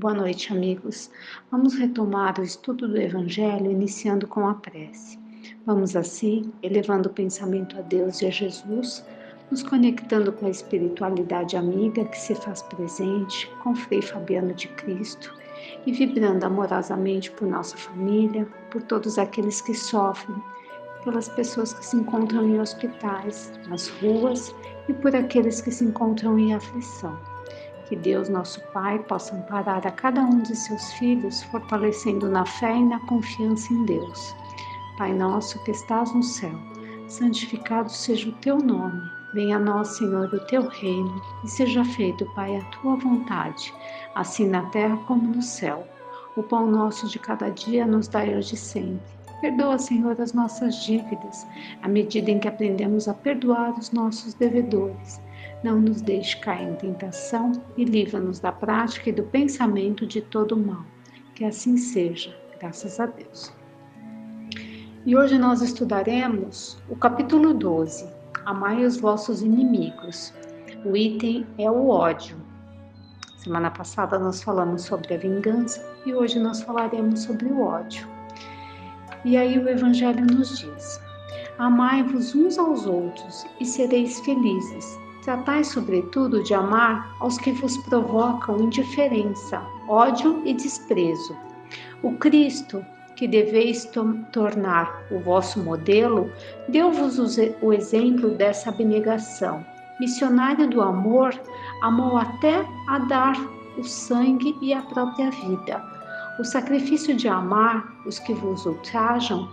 Boa noite, amigos. Vamos retomar o estudo do Evangelho, iniciando com a prece. Vamos assim, elevando o pensamento a Deus e a Jesus, nos conectando com a espiritualidade amiga que se faz presente, com Frei Fabiano de Cristo, e vibrando amorosamente por nossa família, por todos aqueles que sofrem, pelas pessoas que se encontram em hospitais, nas ruas e por aqueles que se encontram em aflição. Que Deus, nosso Pai, possa amparar a cada um de seus filhos, fortalecendo na fé e na confiança em Deus. Pai nosso que estás no céu, santificado seja o teu nome. Venha a nós, Senhor, o teu reino, e seja feito, Pai, a tua vontade, assim na terra como no céu. O pão nosso de cada dia nos dai hoje sempre. Perdoa, Senhor, as nossas dívidas, à medida em que aprendemos a perdoar os nossos devedores. Não nos deixe cair em tentação e livra-nos da prática e do pensamento de todo mal. Que assim seja, graças a Deus. E hoje nós estudaremos o capítulo 12, Amai os vossos inimigos. O item é o ódio. Semana passada nós falamos sobre a vingança e hoje nós falaremos sobre o ódio. E aí o Evangelho nos diz: amai-vos uns aos outros e sereis felizes. Tratai, sobretudo, de amar aos que vos provocam indiferença, ódio e desprezo. O Cristo, que deveis tornar o vosso modelo, deu-vos o exemplo dessa abnegação. Missionário do amor, amou até a dar o sangue e a própria vida. O sacrifício de amar os que vos ultrajam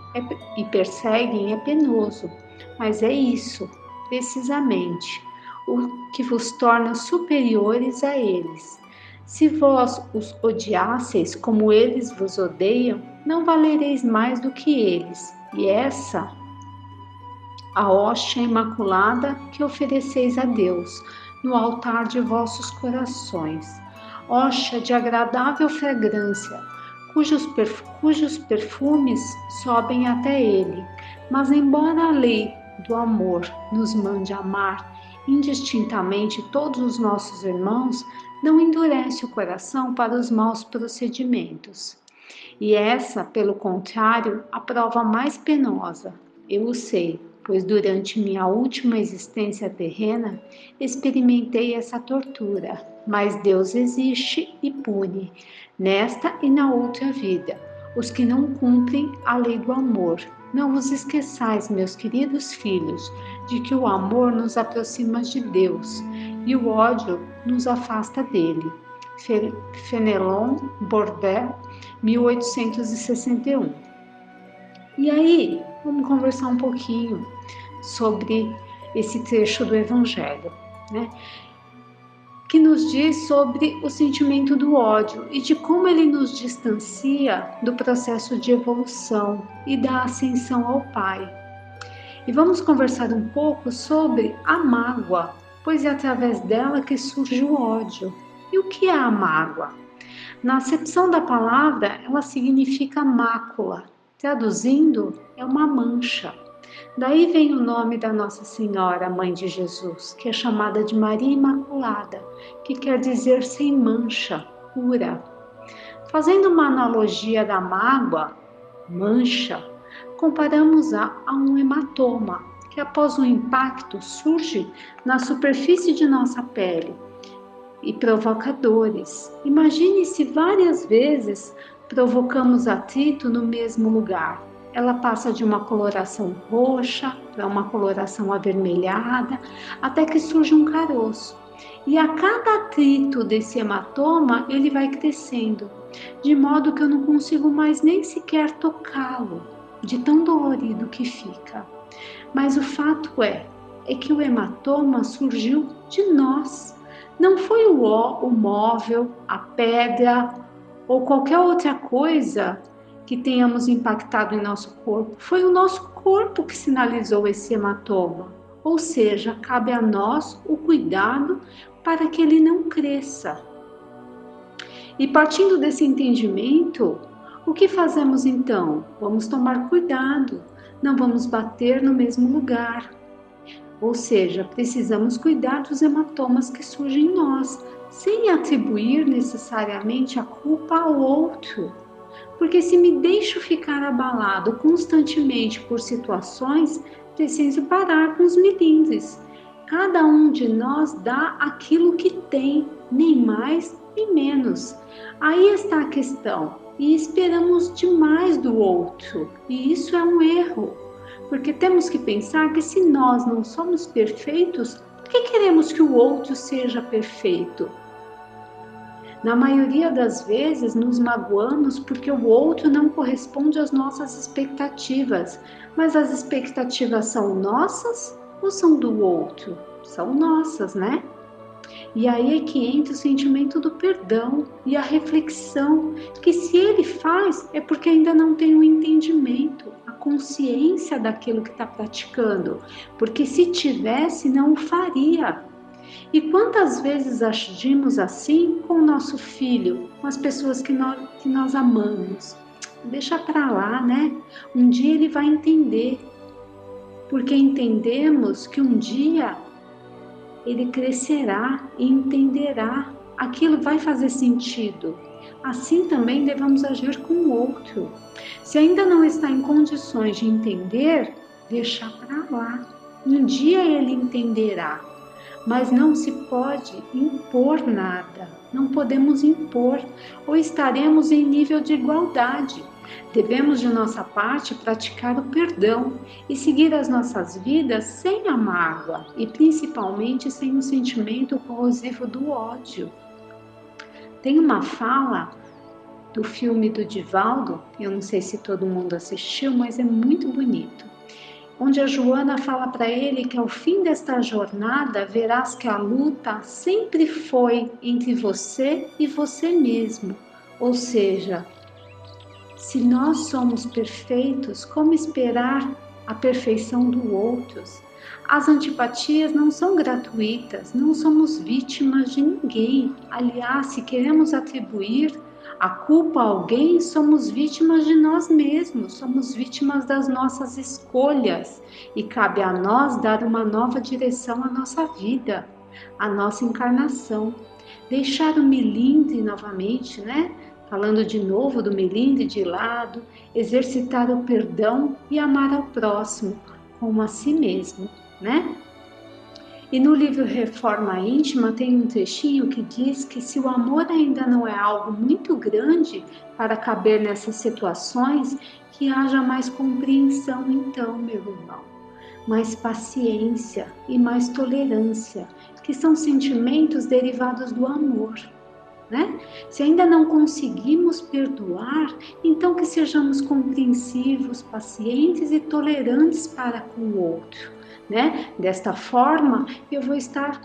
e perseguem é penoso, mas é isso, precisamente, o que vos torna superiores a eles. Se vós os odiasseis como eles vos odeiam, não valereis mais do que eles. E essa, a hóstia imaculada que ofereceis a Deus no altar de vossos corações. Hóstia de agradável fragrância, cujos perfumes sobem até ele. Mas embora a lei do amor nos mande amar indistintamente todos os nossos irmãos, não endurece o coração para os maus procedimentos. E essa, pelo contrário, a prova mais penosa. Eu o sei, pois durante minha última existência terrena, experimentei essa tortura. Mas Deus existe e pune, nesta e na outra vida, os que não cumprem a lei do amor. Não vos esqueçais, meus queridos filhos, de que o amor nos aproxima de Deus e o ódio nos afasta dele. Fenelon Bordel, 1861. E aí, vamos conversar um pouquinho sobre esse trecho do Evangelho, né? Que nos diz sobre o sentimento do ódio e de como ele nos distancia do processo de evolução e da ascensão ao Pai. E vamos conversar um pouco sobre a mágoa, pois é através dela que surge o ódio. E o que é a mágoa? Na acepção da palavra, ela significa mácula. Traduzindo, é uma mancha. Daí vem o nome da Nossa Senhora, Mãe de Jesus, que é chamada de Maria Imaculada, que quer dizer sem mancha, pura. Fazendo uma analogia da mágoa, mancha, comparamos a um hematoma, que após um impacto surge na superfície de nossa pele e provoca dores. Imagine se várias vezes provocamos atrito no mesmo lugar. Ela passa de uma coloração roxa para uma coloração avermelhada, até que surge um caroço. E a cada atrito desse hematoma, ele vai crescendo, de modo que eu não consigo mais nem sequer tocá-lo, de tão dolorido que fica. Mas o fato é que o hematoma surgiu de nós. Não foi o móvel, a pedra ou qualquer outra coisa que tenhamos impactado em nosso corpo. Foi o nosso corpo que sinalizou esse hematoma. Ou seja, cabe a nós o cuidado para que ele não cresça. E partindo desse entendimento, o que fazemos então? Vamos tomar cuidado, não vamos bater no mesmo lugar. Ou seja, precisamos cuidar dos hematomas que surgem em nós, sem atribuir necessariamente a culpa ao outro. Porque se me deixo ficar abalado constantemente por situações, preciso parar com os melindres. Cada um de nós dá aquilo que tem, nem mais nem menos. Aí está a questão. E esperamos demais do outro. E isso é um erro. Porque temos que pensar que se nós não somos perfeitos, por que queremos que o outro seja perfeito? Na maioria das vezes, nos magoamos porque o outro não corresponde às nossas expectativas. Mas as expectativas são nossas ou são do outro? São nossas, né? E aí é que entra o sentimento do perdão e a reflexão, que se ele faz é porque ainda não tem o entendimento, a consciência daquilo que está praticando. Porque se tivesse, não o faria. E quantas vezes agimos assim com o nosso filho, com as pessoas que nós amamos? Deixa pra lá, né? Um dia ele vai entender, porque entendemos que um dia ele crescerá e entenderá, aquilo vai fazer sentido. Assim também devemos agir com o outro. Se ainda não está em condições de entender, deixa pra lá. Um dia ele entenderá. Mas não se pode impor nada, não podemos impor, ou estaremos em nível de igualdade. Devemos, de nossa parte, praticar o perdão e seguir as nossas vidas sem a mágoa e principalmente sem o sentimento corrosivo do ódio. Tem uma fala do filme do Divaldo, eu não sei se todo mundo assistiu, mas é muito bonito, onde a Joana fala para ele que ao fim desta jornada verás que a luta sempre foi entre você e você mesmo. Ou seja, se nós somos perfeitos, como esperar a perfeição do outro? As antipatias não são gratuitas, não somos vítimas de ninguém. Aliás, se queremos atribuir a culpa a alguém, somos vítimas de nós mesmos, somos vítimas das nossas escolhas e cabe a nós dar uma nova direção à nossa vida, à nossa encarnação. Deixar o melindre novamente, né? Falando de novo do melindre de lado, exercitar o perdão e amar ao próximo como a si mesmo, né? E no livro Reforma Íntima tem um trechinho que diz que se o amor ainda não é algo muito grande para caber nessas situações, que haja mais compreensão então, meu irmão, mais paciência e mais tolerância, que são sentimentos derivados do amor, né? Se ainda não conseguimos perdoar, então que sejamos compreensivos, pacientes e tolerantes para com o outro. Né? Desta forma, eu vou estar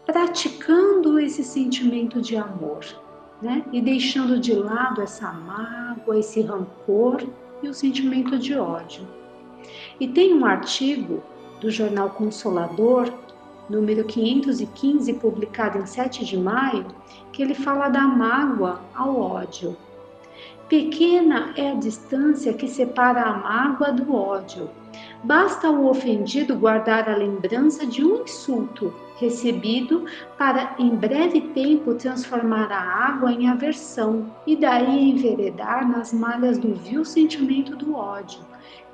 praticando esse sentimento de amor, né? E deixando de lado essa mágoa, esse rancor e o sentimento de ódio. E tem um artigo do Jornal Consolador, número 515, publicado em 7 de maio, que ele fala da mágoa ao ódio. Pequena é a distância que separa a mágoa do ódio. Basta o ofendido guardar a lembrança de um insulto recebido para, em breve tempo, transformar a água em aversão e daí enveredar nas malhas do vil sentimento do ódio,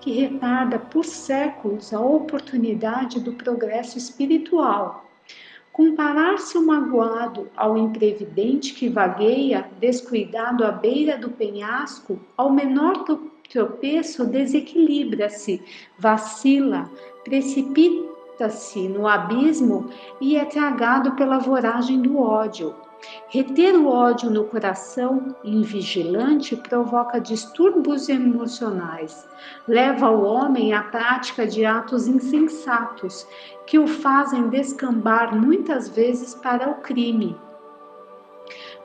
que retarda por séculos a oportunidade do progresso espiritual. Comparar-se o magoado ao imprevidente que vagueia, descuidado à beira do penhasco, ao menor tropeço desequilibra-se, vacila, precipita-se no abismo e é tragado pela voragem do ódio. Reter o ódio no coração invigilante provoca distúrbios emocionais, leva o homem à prática de atos insensatos, que o fazem descambar muitas vezes para o crime.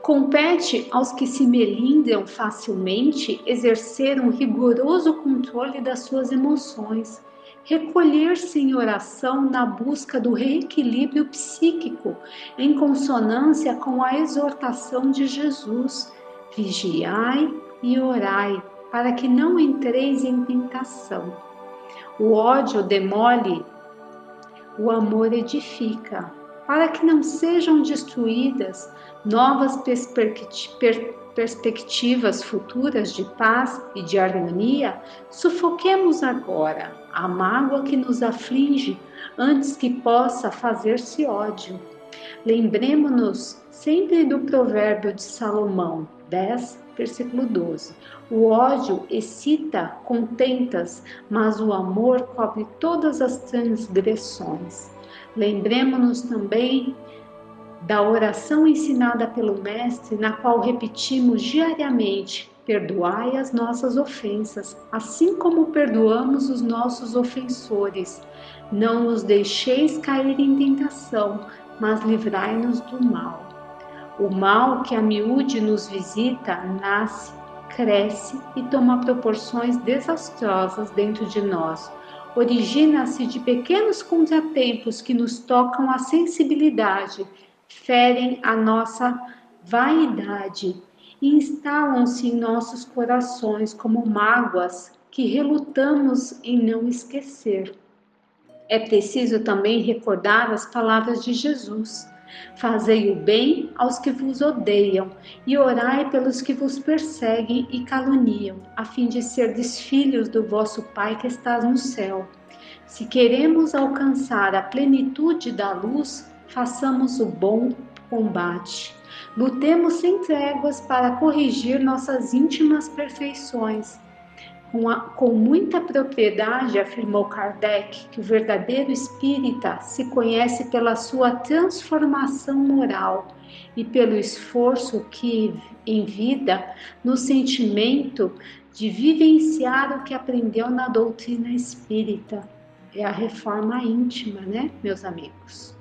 Compete aos que se melindram facilmente exercer um rigoroso controle das suas emoções, recolher-se em oração na busca do reequilíbrio psíquico, em consonância com a exortação de Jesus: vigiai e orai, para que não entreis em tentação. O ódio demole, o amor edifica. para que não sejam destruídas novas perspectivas futuras de paz e de harmonia, sufoquemos agora a mágoa que nos aflige antes que possa fazer-se ódio. Lembremos-nos sempre do provérbio de Salomão 10, versículo 12. O ódio excita contentas, mas o amor cobre todas as transgressões. Lembremos-nos também da oração ensinada pelo Mestre, na qual repetimos diariamente: perdoai as nossas ofensas, assim como perdoamos os nossos ofensores. Não nos deixeis cair em tentação, mas livrai-nos do mal. O mal que a miúde nos visita nasce, cresce e toma proporções desastrosas dentro de nós. Origina-se de pequenos contratempos que nos tocam a sensibilidade, ferem a nossa vaidade e instalam-se em nossos corações como mágoas que relutamos em não esquecer. É preciso também recordar as palavras de Jesus: fazei o bem aos que vos odeiam e orai pelos que vos perseguem e caluniam, a fim de serdes filhos do vosso Pai que estás no céu. Se queremos alcançar a plenitude da luz, façamos o bom combate. Lutemos sem tréguas para corrigir nossas íntimas perfeições. Com muita propriedade, afirmou Kardec, que o verdadeiro espírita se conhece pela sua transformação moral e pelo esforço que, em vida, no sentimento de vivenciar o que aprendeu na doutrina espírita. É a reforma íntima, né, meus amigos?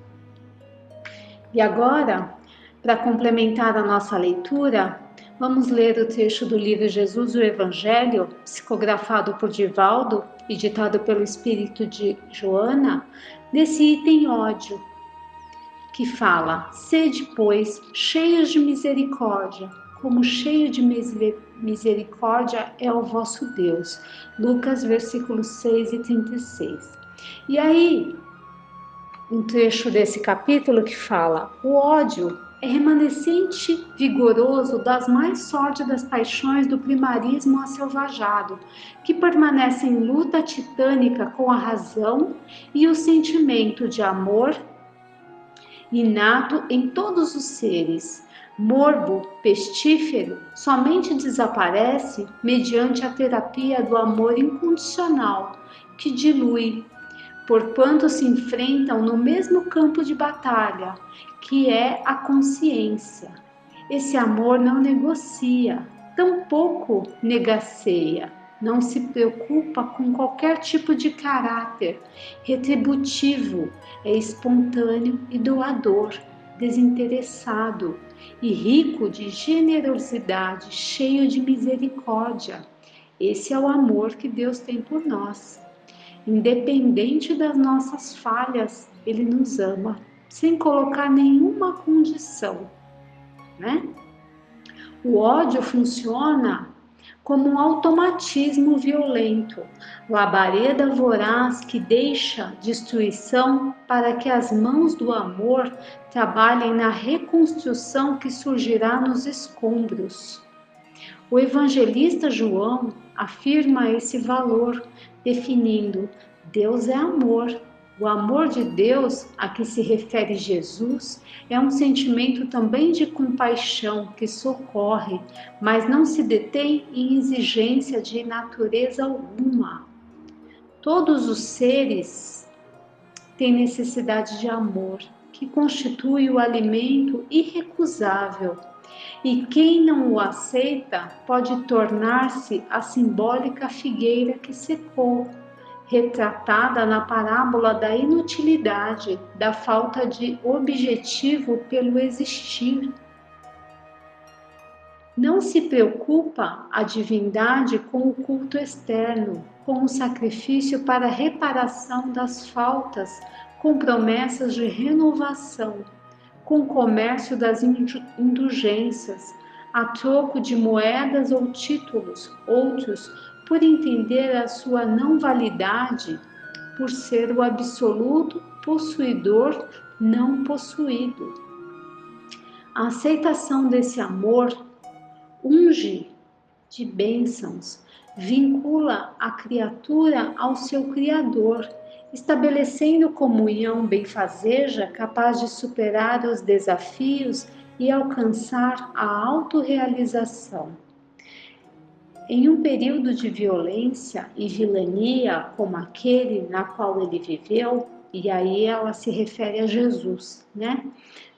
E agora, para complementar a nossa leitura, vamos ler o trecho do livro Jesus, o Evangelho, psicografado por Divaldo e ditado pelo Espírito de Joana, desse item ódio, que fala: sede, pois, cheios de misericórdia, como cheio de misericórdia é o vosso Deus. Lucas, versículos 6 e 36. E aí, um trecho desse capítulo que fala: o ódio é remanescente vigoroso das mais sórdidas paixões do primarismo aselvajado, que permanece em luta titânica com a razão e o sentimento de amor inato em todos os seres. Morbo, pestífero, somente desaparece mediante a terapia do amor incondicional, que dilui, porquanto se enfrentam no mesmo campo de batalha, que é a consciência. Esse amor não negocia, tampouco negaceia, não se preocupa com qualquer tipo de caráter retributivo, é espontâneo e doador, desinteressado e rico de generosidade, cheio de misericórdia. Esse é o amor que Deus tem por nós. Independente das nossas falhas, Ele nos ama, sem colocar nenhuma condição, né? O ódio funciona como um automatismo violento, labareda voraz que deixa destruição para que as mãos do amor trabalhem na reconstrução que surgirá nos escombros. O evangelista João afirma esse valor, definindo: Deus é amor. O amor de Deus a que se refere Jesus é um sentimento também de compaixão que socorre, mas não se detém em exigência de natureza alguma. Todos os seres têm necessidade de amor, que constitui o alimento irrecusável. E quem não o aceita pode tornar-se a simbólica figueira que secou, retratada na parábola da inutilidade, da falta de objetivo pelo existir. Não se preocupa a divindade com o culto externo, com o sacrifício para reparação das faltas, com promessas de renovação, com o comércio das indulgências, a troco de moedas ou títulos, outros, por entender a sua não validade, por ser o absoluto possuidor, não possuído. A aceitação desse amor unge de bênçãos, vincula a criatura ao seu Criador, estabelecendo comunhão benfazeja capaz de superar os desafios e alcançar a autorrealização. Em um período de violência e vilania como aquele na qual ele viveu, e aí ela se refere a Jesus, né?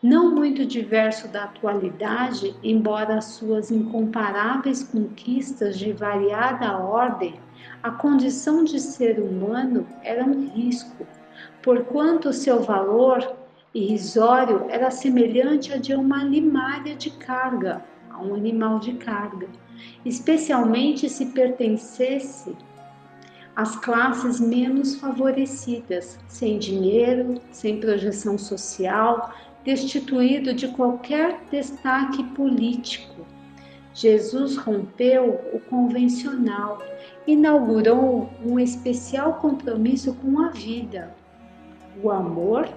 Não muito diverso da atualidade, embora as suas incomparáveis conquistas de variada ordem, a condição de ser humano era um risco, porquanto seu valor irrisório era semelhante a de uma limária de carga, a um animal de carga, especialmente se pertencesse às classes menos favorecidas, sem dinheiro, sem projeção social, destituído de qualquer destaque político. Jesus rompeu o convencional, inaugurou um especial compromisso com a vida, o amor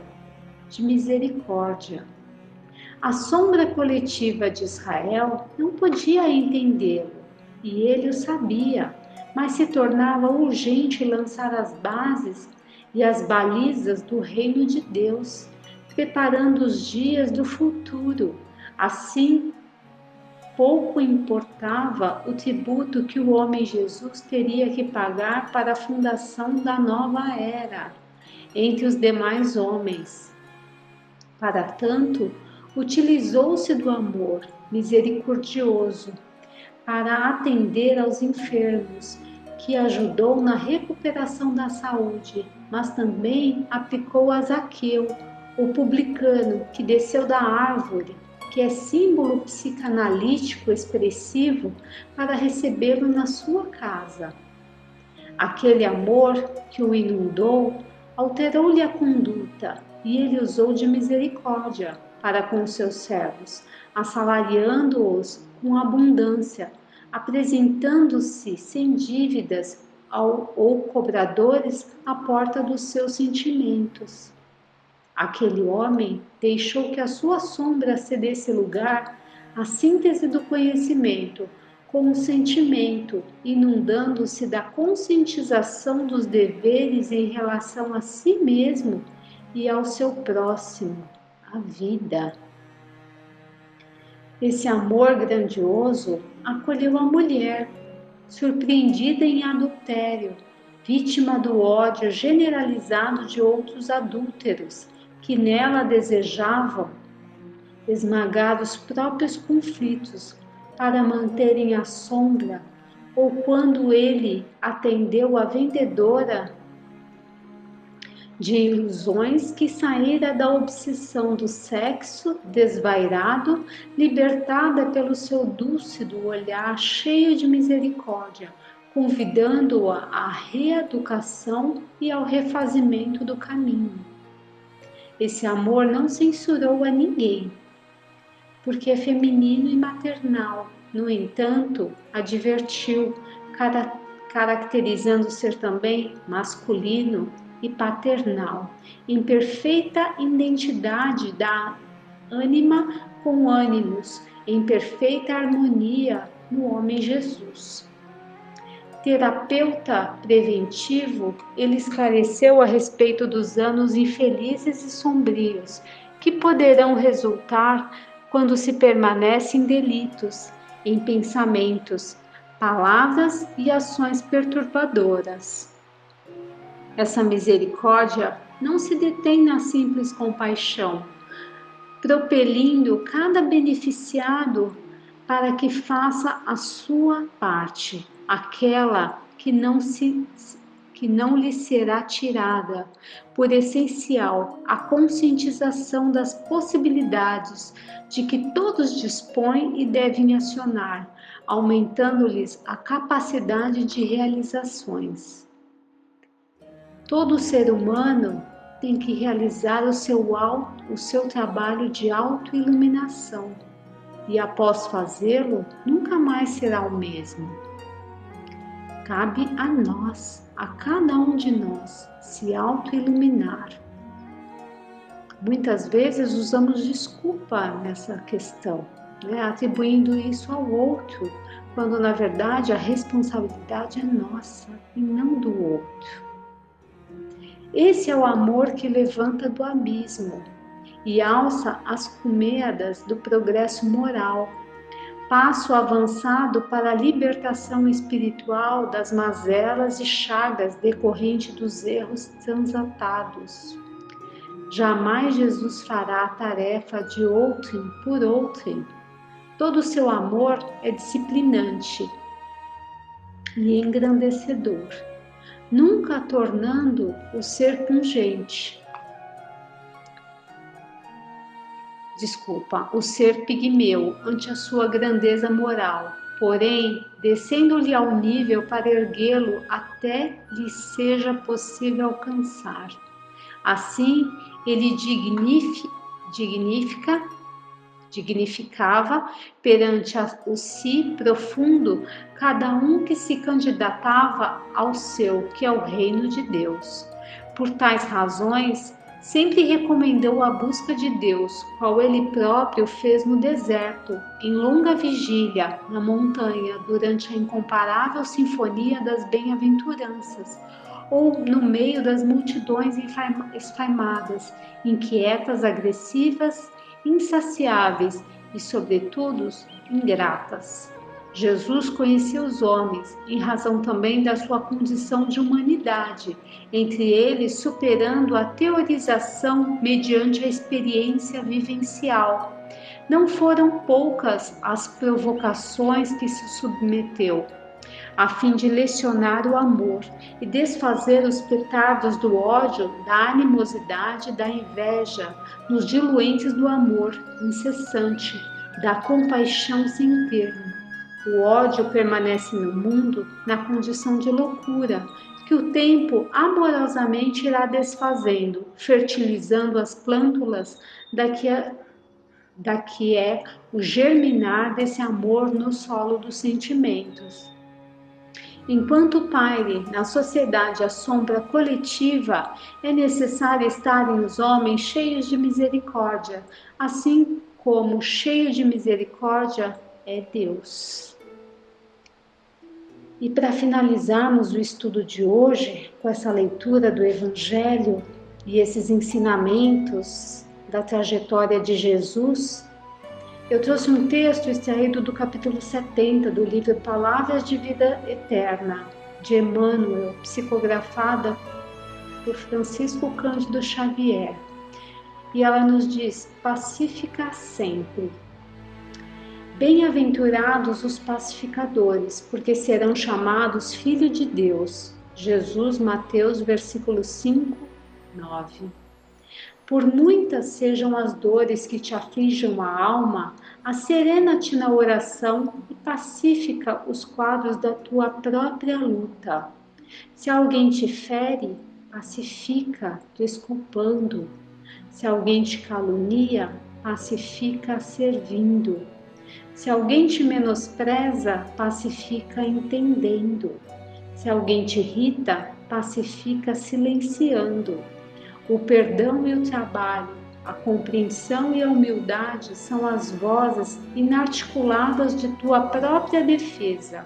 de misericórdia. A sombra coletiva de Israel não podia entendê-lo, e ele o sabia, mas se tornava urgente lançar as bases e as balizas do reino de Deus, preparando os dias do futuro. Assim, pouco importava o tributo que o homem Jesus teria que pagar para a fundação da nova era entre os demais homens. Para tanto, utilizou-se do amor misericordioso para atender aos enfermos, que ajudou na recuperação da saúde, mas também aplicou a Zaqueu, o publicano que desceu da árvore, que é símbolo psicanalítico expressivo, para recebê-lo na sua casa. Aquele amor que o inundou alterou-lhe a conduta e ele usou de misericórdia para com seus servos, assalariando-os com abundância, apresentando-se sem dívidas ou cobradores à porta dos seus sentimentos. Aquele homem deixou que a sua sombra cedesse lugar à síntese do conhecimento com o sentimento, inundando-se da conscientização dos deveres em relação a si mesmo e ao seu próximo, a vida. Esse amor grandioso acolheu a mulher, surpreendida em adultério, vítima do ódio generalizado de outros adúlteros, que nela desejavam esmagar os próprios conflitos para manterem a sombra, ou quando ele atendeu a vendedora de ilusões que saíra da obsessão do sexo desvairado, libertada pelo seu dúlcido olhar cheio de misericórdia, convidando-a à reeducação e ao refazimento do caminho. Esse amor não censurou a ninguém, porque é feminino e maternal. No entanto, advertiu, caracterizando ser também masculino e paternal, em perfeita identidade da ânima com ânimos, em perfeita harmonia no homem Jesus. Terapeuta preventivo, ele esclareceu a respeito dos anos infelizes e sombrios que poderão resultar quando se permanece em delitos, em pensamentos, palavras e ações perturbadoras. Essa misericórdia não se detém na simples compaixão, propelindo cada beneficiado para que faça a sua parte, aquela que não lhe será tirada, por essencial a conscientização das possibilidades de que todos dispõem e devem acionar, aumentando-lhes a capacidade de realizações. Todo ser humano tem que realizar o seu trabalho de autoiluminação e, após fazê-lo, nunca mais será o mesmo. Cabe a nós, a cada um de nós, se autoiluminar. Muitas vezes usamos desculpa nessa questão, né? Atribuindo isso ao outro, quando na verdade a responsabilidade é nossa e não do outro. Esse é o amor que levanta do abismo e alça as cumeadas do progresso moral, passo avançado para a libertação espiritual das mazelas e chagas decorrentes dos erros transatados. Jamais Jesus fará a tarefa de outrem por outrem. Todo o seu amor é disciplinante e engrandecedor, nunca tornando o ser pungente. O ser pigmeu ante a sua grandeza moral, porém, descendo-lhe ao nível para erguê-lo até lhe seja possível alcançar. Assim, ele dignificava perante o si profundo cada um que se candidatava ao seu, que é o reino de Deus. Por tais razões, sempre recomendou a busca de Deus, qual ele próprio fez no deserto, em longa vigília, na montanha, durante a incomparável sinfonia das bem-aventuranças, ou no meio das multidões esfaimadas, inquietas, agressivas, insaciáveis e, sobretudo, ingratas. Jesus conhecia os homens, em razão também da sua condição de humanidade, entre eles superando a teorização mediante a experiência vivencial. Não foram poucas as provocações que se submeteu, a fim de lecionar o amor e desfazer os petardos do ódio, da animosidade, da inveja, nos diluentes do amor incessante, da compaixão sem termo. O ódio permanece no mundo na condição de loucura, que o tempo amorosamente irá desfazendo, fertilizando as plântulas da que é o germinar desse amor no solo dos sentimentos. Enquanto paire na sociedade a sombra coletiva, é necessário estarem os homens cheios de misericórdia, assim como cheio de misericórdia é Deus. E para finalizarmos o estudo de hoje, com essa leitura do Evangelho e esses ensinamentos da trajetória de Jesus, eu trouxe um texto extraído do capítulo 70 do livro Palavras de Vida Eterna, de Emmanuel, psicografada por Francisco Cândido Xavier. E ela nos diz: pacífica sempre. Bem-aventurados os pacificadores, porque serão chamados filhos de Deus. Jesus, Mateus, versículo 5, 9. Por muitas sejam as dores que te aflijam a alma, acerena-te na oração e pacifica os quadros da tua própria luta. Se alguém te fere, pacifica, desculpando. Se alguém te calunia, pacifica, servindo. Se alguém te menospreza, pacifica, entendendo. Se alguém te irrita, pacifica, silenciando. O perdão e o trabalho, a compreensão e a humildade são as vozes inarticuladas de tua própria defesa.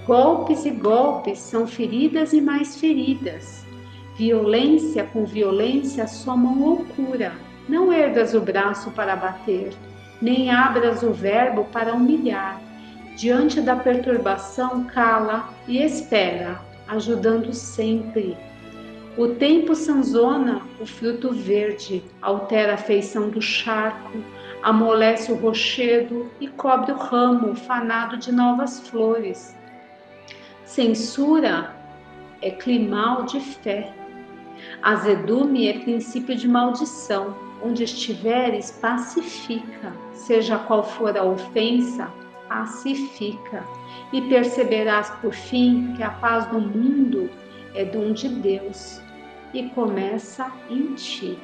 Golpes e golpes são feridas e mais feridas. Violência com violência somam loucura. Não ergas o braço para bater, nem abras o verbo para humilhar. Diante da perturbação, cala e espera, ajudando sempre. O tempo sanzona o fruto verde, altera a feição do charco, amolece o rochedo e cobre o ramo fanado de novas flores. Censura é climal de fé. Azedume é princípio de maldição. Onde estiveres, pacifica. Seja qual for a ofensa, pacifica. E perceberás por fim que a paz do mundo é dom de Deus e começa em ti.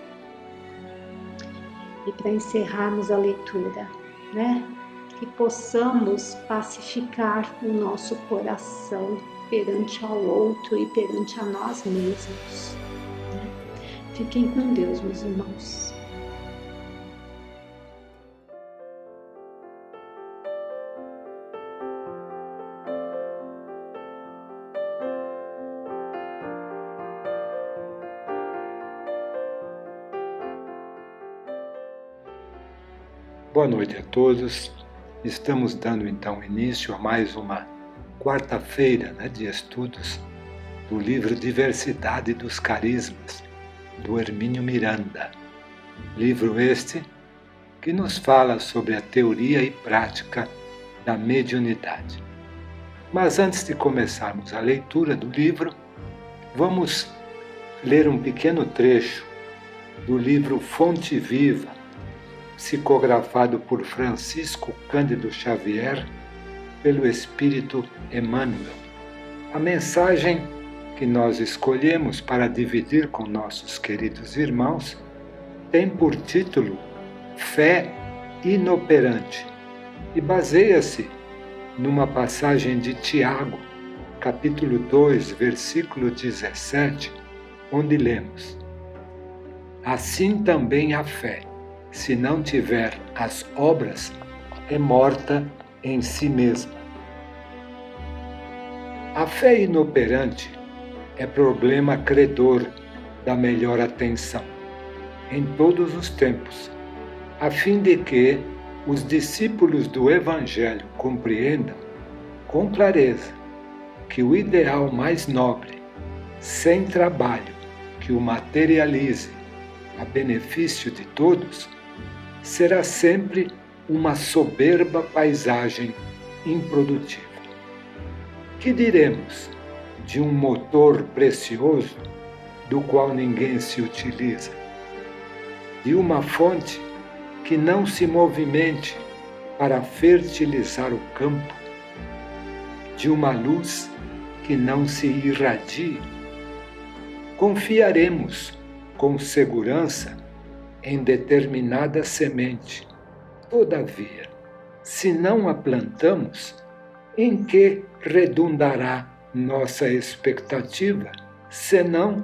E para encerrarmos a leitura, que possamos pacificar o nosso coração perante ao outro e perante a nós mesmos. Fiquem com Deus, meus irmãos. Boa noite a todos. Estamos dando então início a mais uma quarta-feira de estudos do livro Diversidade dos Carismas, do Hermínio Miranda. Livro este que nos fala sobre a teoria e prática da mediunidade. Mas antes de começarmos a leitura do livro, vamos ler um pequeno trecho do livro Fonte Viva, psicografado por Francisco Cândido Xavier, pelo Espírito Emmanuel. A mensagem que nós escolhemos para dividir com nossos queridos irmãos tem por título Fé Inoperante e baseia-se numa passagem de Tiago, capítulo 2, versículo 17, onde lemos: Assim também a fé, se não tiver as obras, é morta em si mesma. A fé inoperante é problema credor da melhor atenção, em todos os tempos, a fim de que os discípulos do Evangelho compreendam com clareza que o ideal mais nobre, sem trabalho que o materialize a benefício de todos, será sempre uma soberba paisagem improdutiva. Que diremos de um motor precioso do qual ninguém se utiliza? De uma fonte que não se movimente para fertilizar o campo? De uma luz que não se irradie? Confiaremos com segurança em determinada semente. Todavia, se não a plantamos, em que redundará nossa expectativa, senão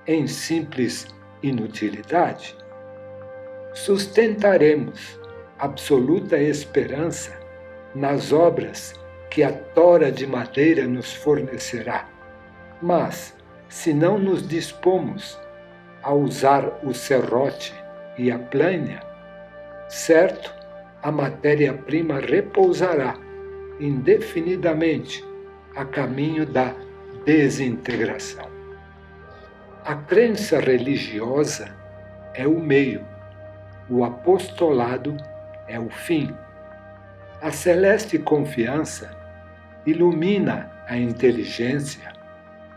em simples inutilidade? Sustentaremos absoluta esperança nas obras que a tora de madeira nos fornecerá, mas, se não nos dispomos a usar o serrote e a plânia, certo, a matéria-prima repousará indefinidamente a caminho da desintegração. A crença religiosa é o meio, o apostolado é o fim. A celeste confiança ilumina a inteligência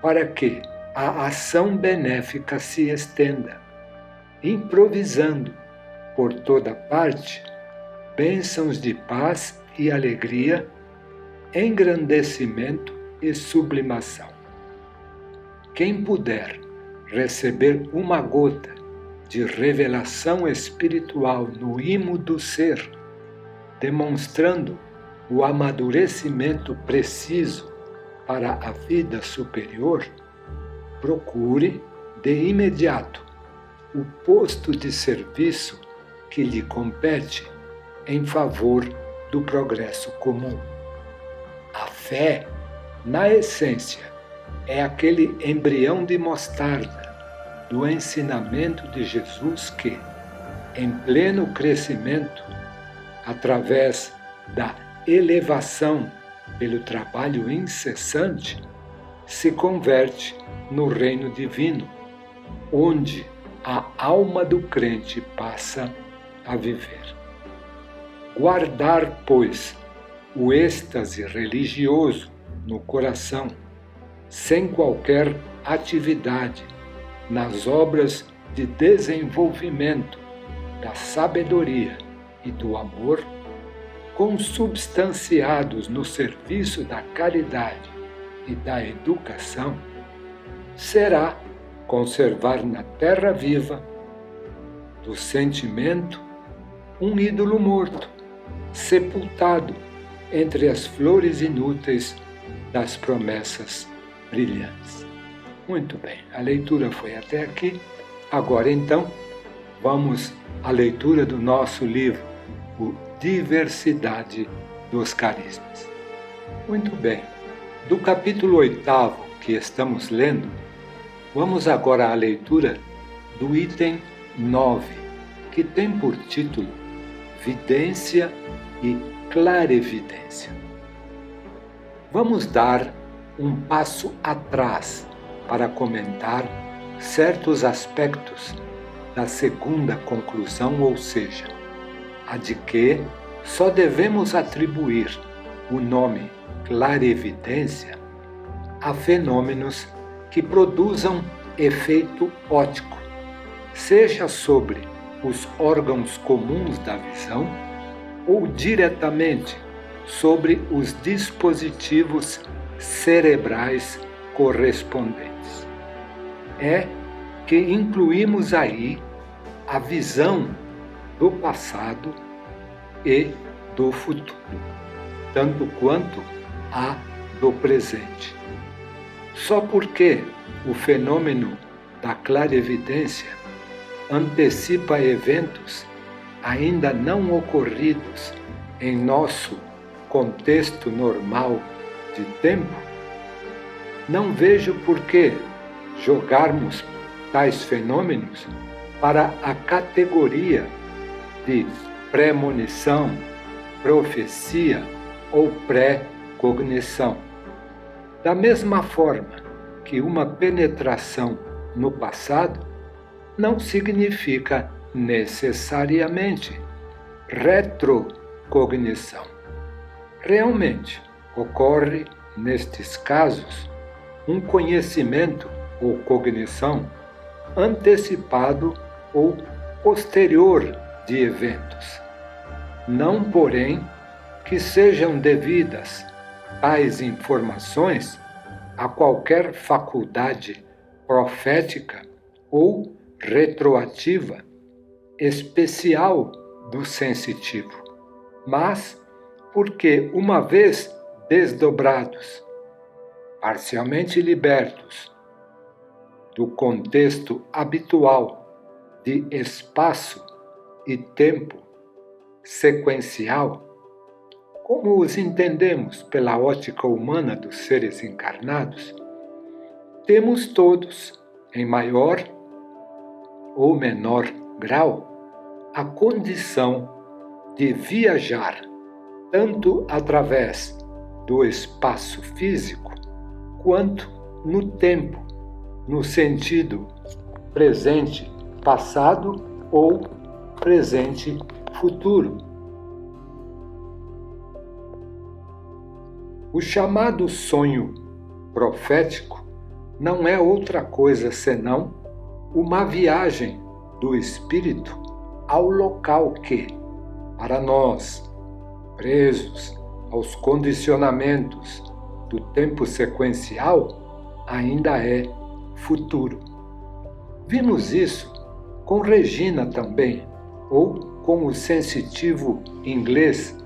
para que a ação benéfica se estenda, improvisando por toda parte bênçãos de paz e alegria, engrandecimento e sublimação. Quem puder receber uma gota de revelação espiritual no imo do ser, demonstrando o amadurecimento preciso para a vida superior, procure de imediato o posto de serviço que lhe compete em favor do progresso comum. A fé, na essência, é aquele embrião de mostarda do ensinamento de Jesus que, em pleno crescimento, através da elevação pelo trabalho incessante, se converte no reino divino, onde a alma do crente passa a viver. Guardar, pois, o êxtase religioso no coração, sem qualquer atividade nas obras de desenvolvimento da sabedoria e do amor, consubstanciados no serviço da caridade e da educação, será conservar na terra viva do sentimento um ídolo morto, sepultado entre as flores inúteis das promessas brilhantes. Muito bem, a leitura foi até aqui. Agora então, vamos à leitura do nosso livro, o Diversidade dos Carismas. Muito bem, do capítulo 8º que estamos lendo, vamos agora à leitura do item 9, que tem por título vidência e clarevidência. Vamos dar um passo atrás para comentar certos aspectos da segunda conclusão, ou seja, a de que só devemos atribuir o nome clarevidência a fenômenos que produzam efeito óptico, seja sobre os órgãos comuns da visão ou diretamente sobre os dispositivos cerebrais correspondentes. É que incluímos aí a visão do passado e do futuro, tanto quanto a do presente. Só porque o fenômeno da clarevidência antecipa eventos ainda não ocorridos em nosso contexto normal de tempo, não vejo por que jogarmos tais fenômenos para a categoria de premonição, profecia ou pré-cognição. Da mesma forma que uma penetração no passado não significa necessariamente retrocognição. Realmente ocorre, nestes casos, um conhecimento ou cognição antecipado ou posterior de eventos. Não, porém, que sejam devidas tais informações a qualquer faculdade profética ou retroativa especial do sensitivo, mas porque, uma vez desdobrados, parcialmente libertos do contexto habitual de espaço e tempo sequencial, como os entendemos pela ótica humana dos seres encarnados, temos todos, em maior ou menor grau, a condição de viajar tanto através do espaço físico quanto no tempo, no sentido presente, passado ou presente, futuro. O chamado sonho profético não é outra coisa senão uma viagem do espírito ao local que, para nós, presos aos condicionamentos do tempo sequencial, ainda é futuro. Vimos isso com Regina também, ou com o sensitivo inglês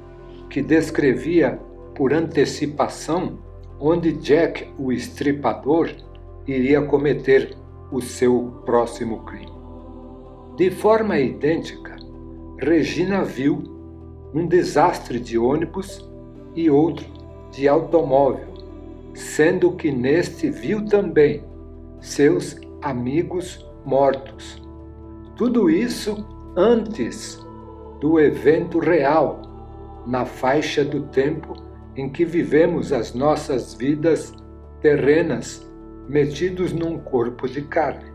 que descrevia por antecipação onde Jack, o estripador, iria cometer o seu próximo crime. De forma idêntica, Regina viu um desastre de ônibus e outro de automóvel, sendo que neste viu também seus amigos mortos. Tudo isso antes do evento real, na faixa do tempo em que vivemos as nossas vidas terrenas, metidos num corpo de carne.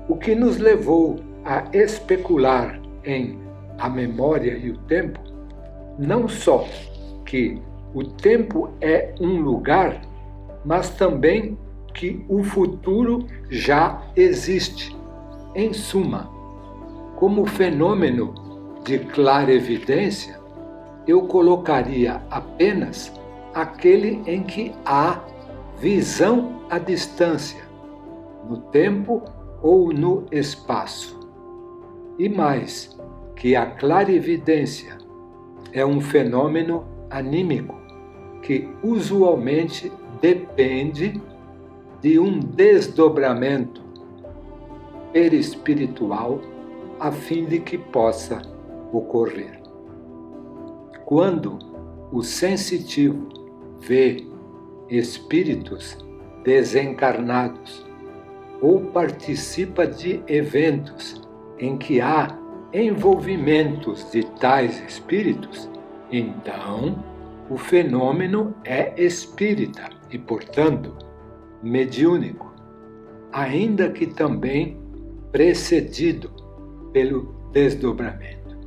O que nos levou a especular em a memória e o tempo, não só que o tempo é um lugar, mas também que o futuro já existe. Em suma, como fenômeno de clarevidência, eu colocaria apenas aquele em que há visão à distância, no tempo ou no espaço. E mais, que a clarividência é um fenômeno anímico que usualmente depende de um desdobramento perispiritual a fim de que possa ocorrer. Quando o sensitivo vê espíritos desencarnados ou participa de eventos em que há envolvimentos de tais espíritos, então o fenômeno é espírita e, portanto, mediúnico, ainda que também precedido pelo desdobramento.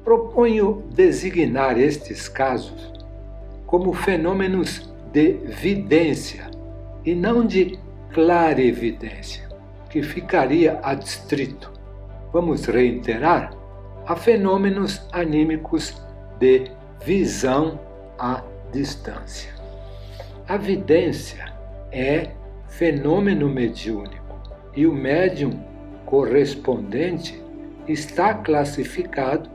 Proponho designar estes casos como fenômenos de vidência e não de clarevidência, que ficaria adstrito, vamos reiterar, a fenômenos anímicos de visão à distância. A vidência é fenômeno mediúnico e o médium correspondente está classificado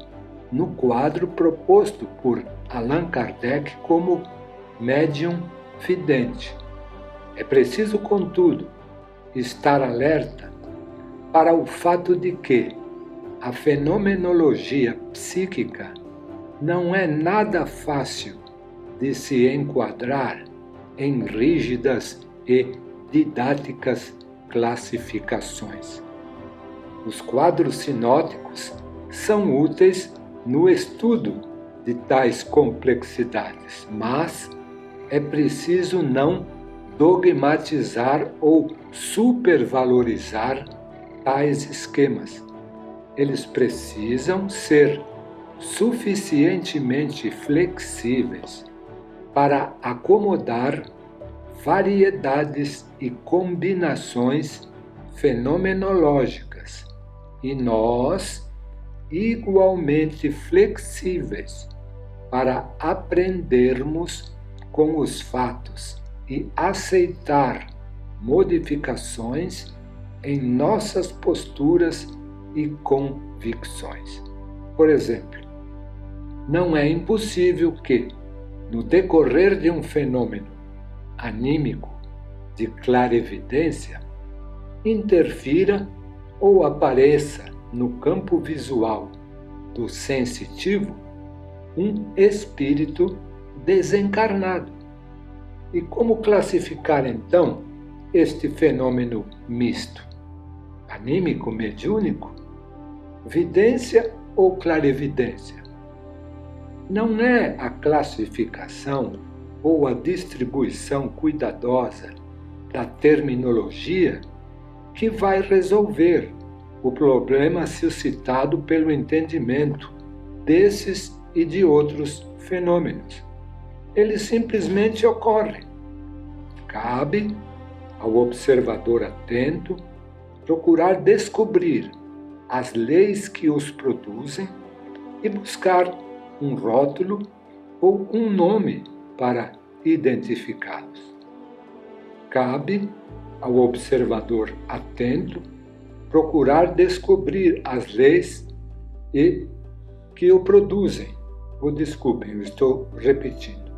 no quadro proposto por Allan Kardec como médium vidente. É preciso, contudo, estar alerta para o fato de que a fenomenologia psíquica não é nada fácil de se enquadrar em rígidas e didáticas classificações. Os quadros sinóticos são úteis no estudo de tais complexidades, mas é preciso não dogmatizar ou supervalorizar tais esquemas. Eles precisam ser suficientemente flexíveis para acomodar variedades e combinações fenomenológicas, e nós igualmente flexíveis para aprendermos com os fatos e aceitar modificações em nossas posturas e convicções. Por exemplo, não é impossível que, no decorrer de um fenômeno anímico de clarevidência, interfira ou apareça no campo visual do sensitivo um espírito desencarnado. E como classificar então este fenômeno misto? Anímico, mediúnico? Vidência ou clarevidência? Não é a classificação ou a distribuição cuidadosa da terminologia que vai resolver o problema suscitado pelo entendimento desses e de outros fenômenos. Eles simplesmente ocorrem. Cabe ao observador atento procurar descobrir as leis que os produzem e buscar um rótulo ou um nome para identificá-los. Cabe ao observador atento procurar descobrir as leis que o produzem. Desculpem, eu estou repetindo.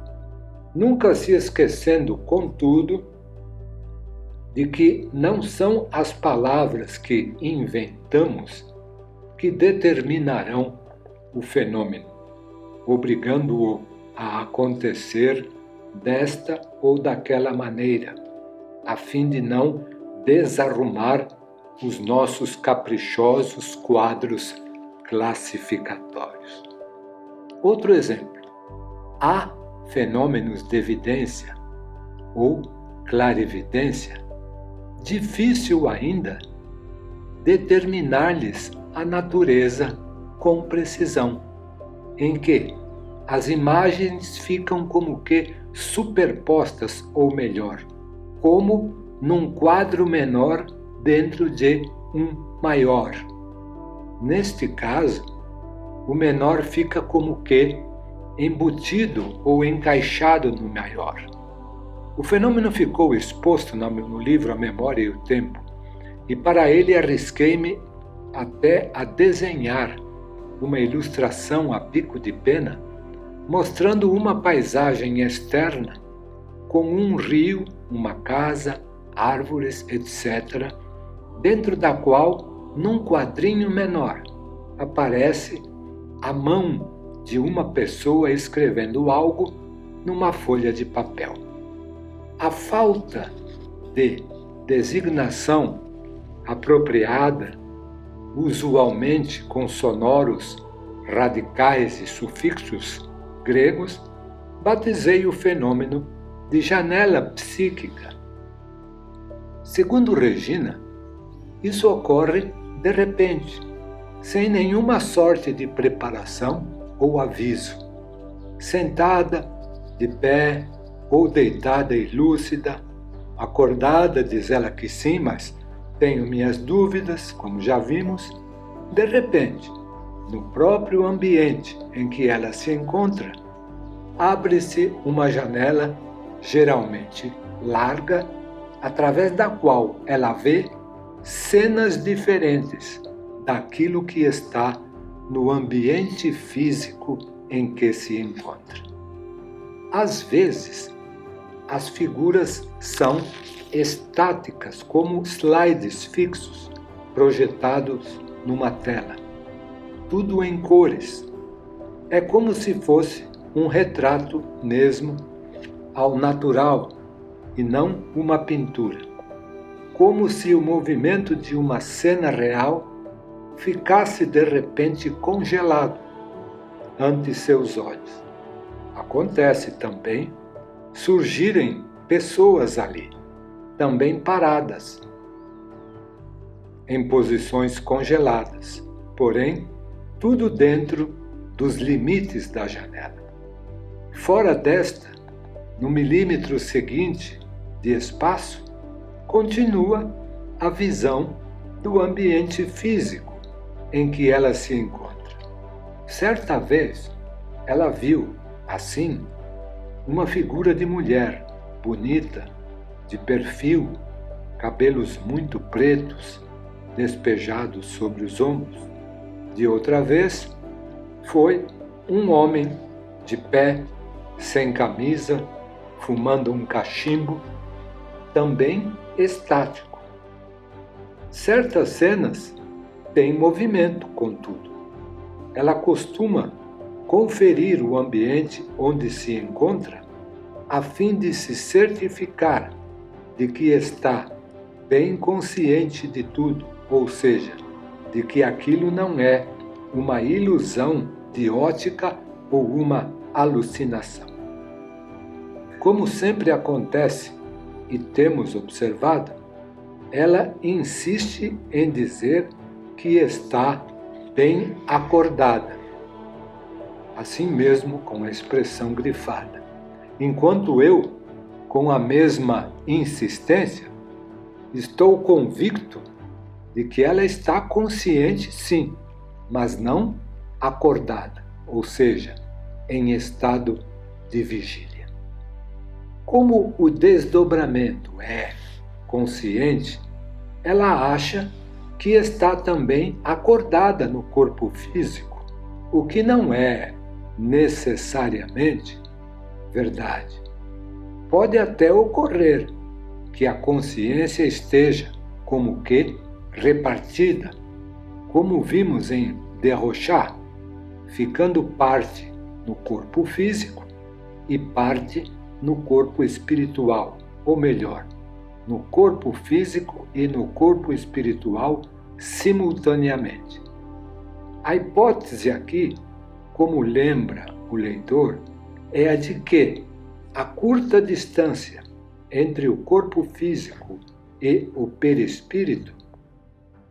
Nunca se esquecendo, contudo, de que não são as palavras que inventamos que determinarão o fenômeno, obrigando-o a acontecer desta ou daquela maneira, a fim de não desarrumar os nossos caprichosos quadros classificatórios. Outro exemplo. Há fenômenos de evidência ou clarividência, difícil ainda determinar-lhes a natureza com precisão, em que as imagens ficam como que superpostas, ou melhor, como num quadro menor dentro de um maior. Neste caso, o menor fica como que embutido ou encaixado no maior. O fenômeno ficou exposto no livro A Memória e o Tempo, e para ele arrisquei-me até a desenhar uma ilustração a pico de pena, mostrando uma paisagem externa com um rio, uma casa, árvores, etc., dentro da qual, num quadrinho menor, aparece a mão de uma pessoa escrevendo algo numa folha de papel. A falta de designação apropriada usualmente com sonoros radicais e sufixos gregos, batizei o fenômeno de janela psíquica. Segundo Regina, isso ocorre de repente, sem nenhuma sorte de preparação ou aviso. Sentada, de pé ou deitada e lúcida, acordada, diz ela que sim, mas tenho minhas dúvidas, como já vimos. De repente, no próprio ambiente em que ela se encontra, abre-se uma janela, geralmente larga, através da qual ela vê cenas diferentes daquilo que está no ambiente físico em que se encontra. Às vezes, as figuras são estáticas, como slides fixos projetados numa tela. Tudo em cores. É como se fosse um retrato mesmo ao natural e não uma pintura. Como se o movimento de uma cena real ficasse de repente congelado ante seus olhos. Acontece também surgirem pessoas ali, também paradas, em posições congeladas, porém, tudo dentro dos limites da janela. Fora desta, no milímetro seguinte de espaço, continua a visão do ambiente físico em que ela se encontra. Certa vez, ela viu, assim, uma figura de mulher, bonita, de perfil, cabelos muito pretos, despejados sobre os ombros. De outra vez, foi um homem de pé, sem camisa, fumando um cachimbo, também estático. Certas cenas têm movimento, contudo. Ela costuma conferir o ambiente onde se encontra, a fim de se certificar de que está bem consciente de tudo, ou seja, de que aquilo não é uma ilusão de ótica ou uma alucinação. Como sempre acontece e temos observado, ela insiste em dizer que está bem acordada, assim mesmo com a expressão grifada, enquanto eu, com a mesma insistência, estou convicto de que ela está consciente, sim, mas não acordada, ou seja, em estado de vigília. Como o desdobramento é consciente, ela acha que está também acordada no corpo físico, o que não é necessariamente verdade. Pode até ocorrer que a consciência esteja como que repartida, como vimos em Derrochá, ficando parte no corpo físico e parte no corpo espiritual, ou melhor, no corpo físico e no corpo espiritual simultaneamente. A hipótese aqui, como lembra o leitor, é a de que a curta distância entre o corpo físico e o perispírito,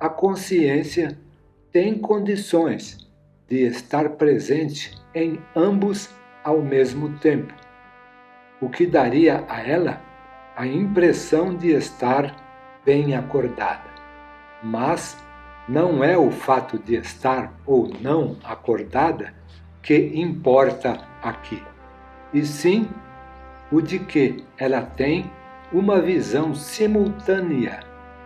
a consciência tem condições de estar presente em ambos ao mesmo tempo, o que daria a ela a impressão de estar bem acordada. Mas não é o fato de estar ou não acordada que importa aqui, e sim o de que ela tem uma visão simultânea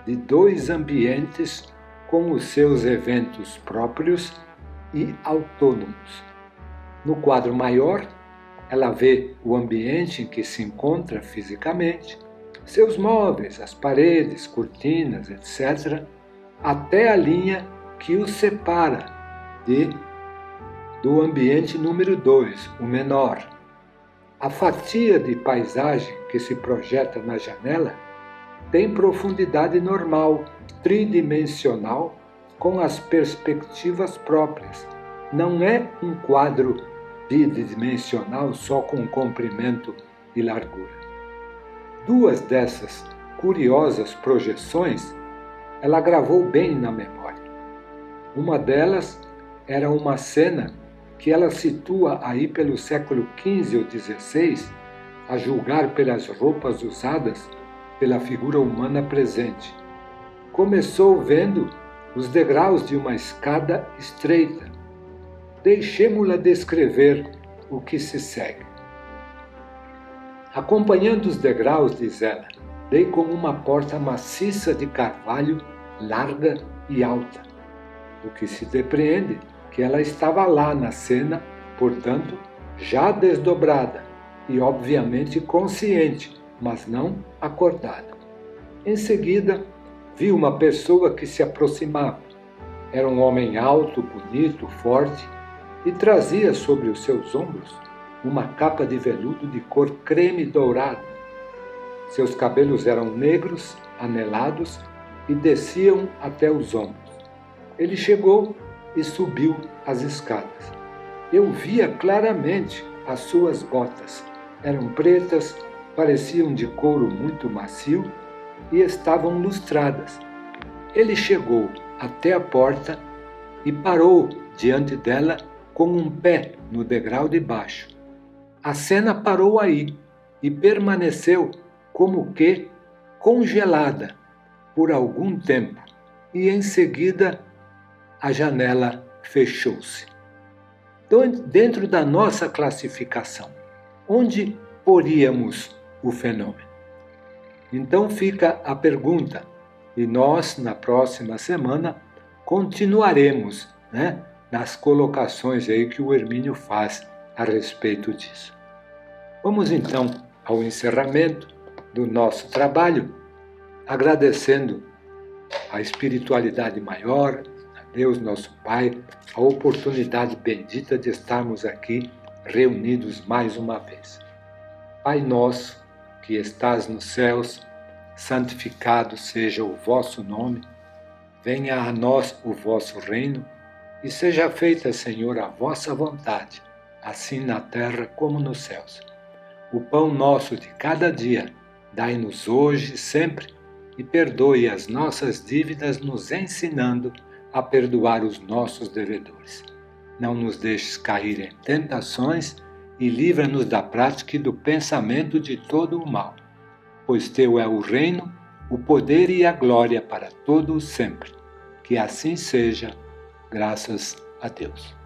de dois ambientes com os seus eventos próprios e autônomos. No quadro maior, ela vê o ambiente em que se encontra fisicamente, seus móveis, as paredes, cortinas, etc., até a linha que os separa do ambiente número 2, o menor. A fatia de paisagem que se projeta na janela tem profundidade normal, tridimensional, com as perspectivas próprias. Não é um quadro bidimensional só com comprimento e largura. Duas dessas curiosas projeções ela gravou bem na memória. Uma delas era uma cena que ela situa aí pelo século XV ou XVI, a julgar pelas roupas usadas pela figura humana presente. Começou vendo os degraus de uma escada estreita. Deixemo-la descrever o que se segue. Acompanhando os degraus, diz ela, dei com uma porta maciça de carvalho, larga e alta, do que se depreende que ela estava lá na cena, portanto, já desdobrada e obviamente consciente, mas não acordada. Em seguida, vi uma pessoa que se aproximava. Era um homem alto, bonito, forte, e trazia sobre os seus ombros uma capa de veludo de cor creme dourado. Seus cabelos eram negros, anelados e desciam até os ombros. Ele chegou e subiu as escadas. Eu via claramente as suas botas. Eram pretas, pareciam de couro muito macio e estavam lustradas. Ele chegou até a porta e parou diante dela com um pé no degrau de baixo. A cena parou aí e permaneceu como que congelada por algum tempo, e em seguida a janela fechou-se. Dentro da nossa classificação, onde poríamos o fenômeno? Então fica a pergunta, e nós, na próxima semana, continuaremos, nas colocações aí que o Hermínio faz a respeito disso. Vamos então ao encerramento do nosso trabalho, agradecendo a espiritualidade maior, a Deus nosso Pai, a oportunidade bendita de estarmos aqui reunidos mais uma vez. Pai nosso, que estás nos céus, santificado seja o vosso nome, venha a nós o vosso reino, e seja feita, Senhor, a vossa vontade, assim na terra como nos céus. O pão nosso de cada dia, dai-nos hoje e sempre, e perdoe as nossas dívidas, nos ensinando a perdoar os nossos devedores. Não nos deixes cair em tentações e livra-nos da prática e do pensamento de todo o mal, pois teu é o reino, o poder e a glória para todo o sempre. Que assim seja, graças a Deus.